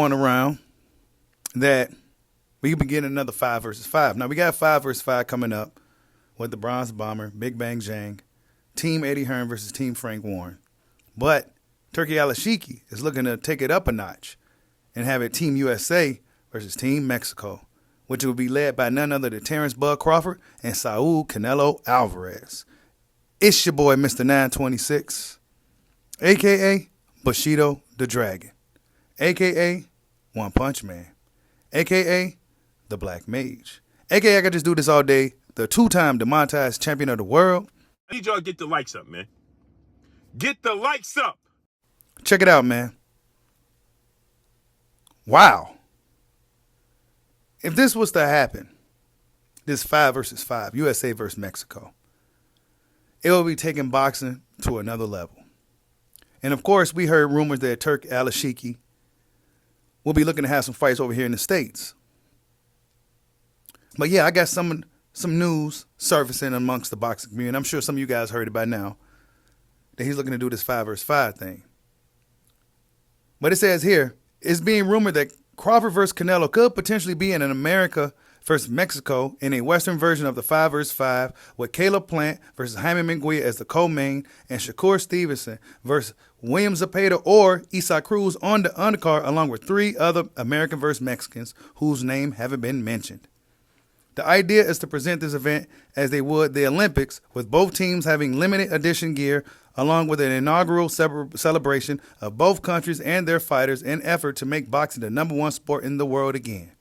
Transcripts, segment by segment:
going around that we could be getting another 5 versus 5. Now, we got 5 versus 5 coming up with the Bronze Bomber, Big Bang Jang, Team Eddie Hearn versus Team Frank Warren. But Turki Al-Ashiki is looking to take it up a notch and have it Team USA versus Team Mexico, which will be led by none other than Terrence Bud Crawford and Saul Canelo Alvarez. It's your boy, Mr. 926, a.k.a. Bushido the Dragon, a.k.a. One Punch Man, a.k.a. the Black Mage, a.k.a. I could just do this all day, the two-time demonetized champion of the world. I need y'all to get the likes up, man. Get the likes up. Check it out, man. Wow. If this was to happen, this 5 versus 5, USA versus Mexico, it will be taking boxing to another level. And of course, we heard rumors that Turk Al-Ashiki will be looking to have some fights over here in the States. But yeah, I got some news surfacing amongst the boxing community. I'm sure some of you guys heard it by now, that he's looking to do this 5 versus 5 thing. But it says here, it's being rumored that Crawford versus Canelo could potentially be in an America versus Mexico in a Western version of the 5 versus 5, with Caleb Plant versus Jaime Munguia as the co-main and Shakur Stevenson versus William Zepeda or Isaac Cruz on the undercard, along with 3 other American versus Mexicans whose name haven't been mentioned. The idea is to present this event as they would the Olympics, with both teams having limited edition gear, along with an inaugural celebration of both countries and their fighters in effort to make boxing the #1 sport in the world again.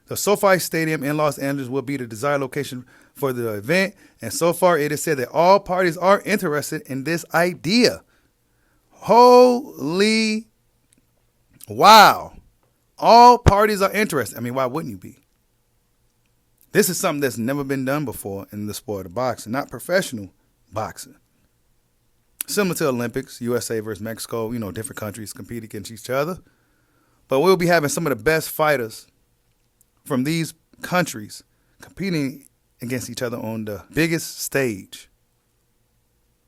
The SoFi Stadium in Los Angeles will be the desired location for the event, and so far it is said that all parties are interested in this idea. Holy wow. All parties are interested. I mean, why wouldn't you be? This is something that's never been done before in the sport of boxing, not professional boxing. Similar to Olympics, USA versus Mexico, different countries compete against each other. But we'll be having some of the best fighters from these countries competing against each other on the biggest stage.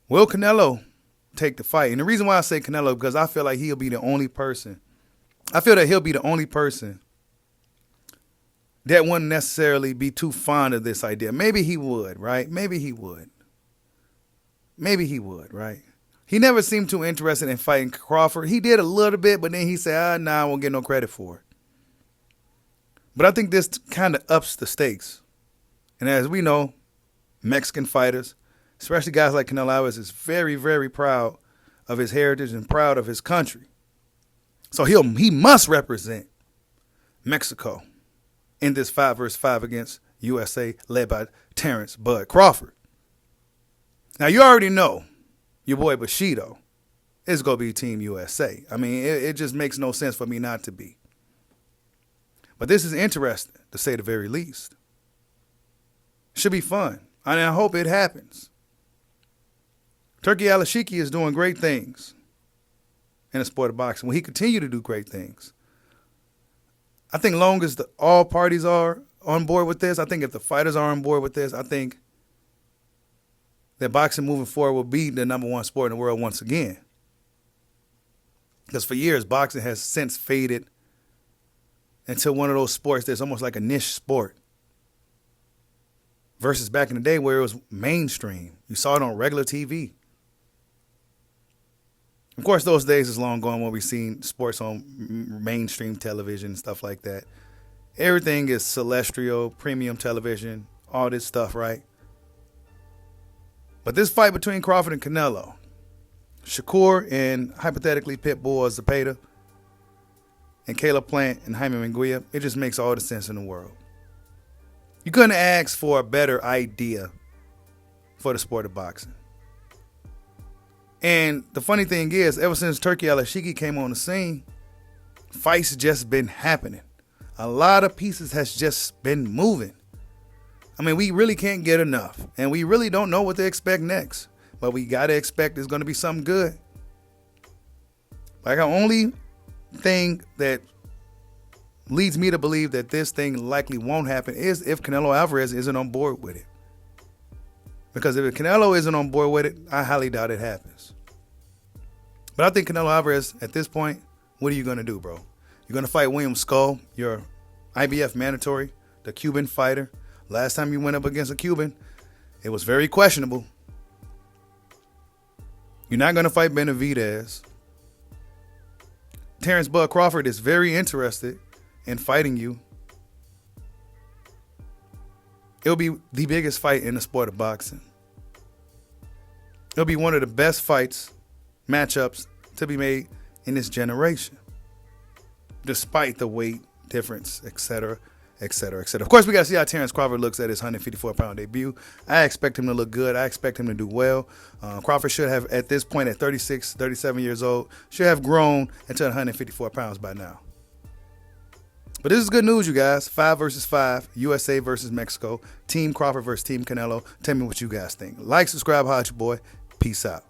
Will Canelo take the fight? And the reason why I say Canelo, because I feel like he'll be the only person. I feel that he'll be the only person that wouldn't necessarily be too fond of this idea. Maybe he would, right? Maybe he would, right? He never seemed too interested in fighting Crawford. He did a little bit, but then he said, nah, I won't get no credit for it. But I think this kind of ups the stakes. And as we know, Mexican fighters, especially guys like Canelo Alvarez, is very, very proud of his heritage and proud of his country. So he must represent Mexico in this 5 versus 5 against USA, led by Terrence Bud Crawford. Now, you already know your boy Bushido is going to be Team USA. I mean, it just makes no sense for me not to be. But this is interesting, to say the very least. Should be fun. And I hope it happens. Turki Al-Ashiki is doing great things in the sport of boxing. Will he continue to do great things? I think long as all parties are on board with this, I think if the fighters are on board with this, I think that boxing moving forward will be the #1 sport in the world once again. Because for years, boxing has since faded into one of those sports that's almost like a niche sport. Versus back in the day where it was mainstream. You saw it on regular TV. Of course, those days is long gone when we've seen sports on mainstream television and stuff like that. Everything is celestial, premium television, all this stuff, right? But this fight between Crawford and Canelo, Shakur and hypothetically Pitbull Zepeda, and Caleb Plant and Jaime Munguia, it just makes all the sense in the world. You couldn't ask for a better idea for the sport of boxing. And the funny thing is, ever since Turki Al-Ashiki came on the scene, fights just been happening. A lot of pieces has just been moving. I mean, we really can't get enough. And we really don't know what to expect next. But we got to expect it's going to be something good. Like, the only thing that leads me to believe that this thing likely won't happen is if Canelo Alvarez isn't on board with it. Because if Canelo isn't on board with it, I highly doubt it happens. But I think Canelo Alvarez, at this point, what are you going to do, bro? You're going to fight William Skull, your IBF mandatory, the Cuban fighter. Last time you went up against a Cuban, it was very questionable. You're not going to fight Benavidez. Terrence Bud Crawford is very interested in fighting you. It'll be the biggest fight in the sport of boxing. It'll be one of the best fights, matchups to be made in this generation, despite the weight difference, etc., etc., etc. Of course, we got to see how Terrence Crawford looks at his 154-pound debut. I expect him to look good. I expect him to do well. Crawford should have, at this point, at 36, 37 years old, should have grown into 154 pounds by now. But this is good news, you guys. 5 versus 5, USA versus Mexico, Team Crawford versus Team Canelo. Tell me what you guys think. Like, subscribe, holla at your boy. Peace out.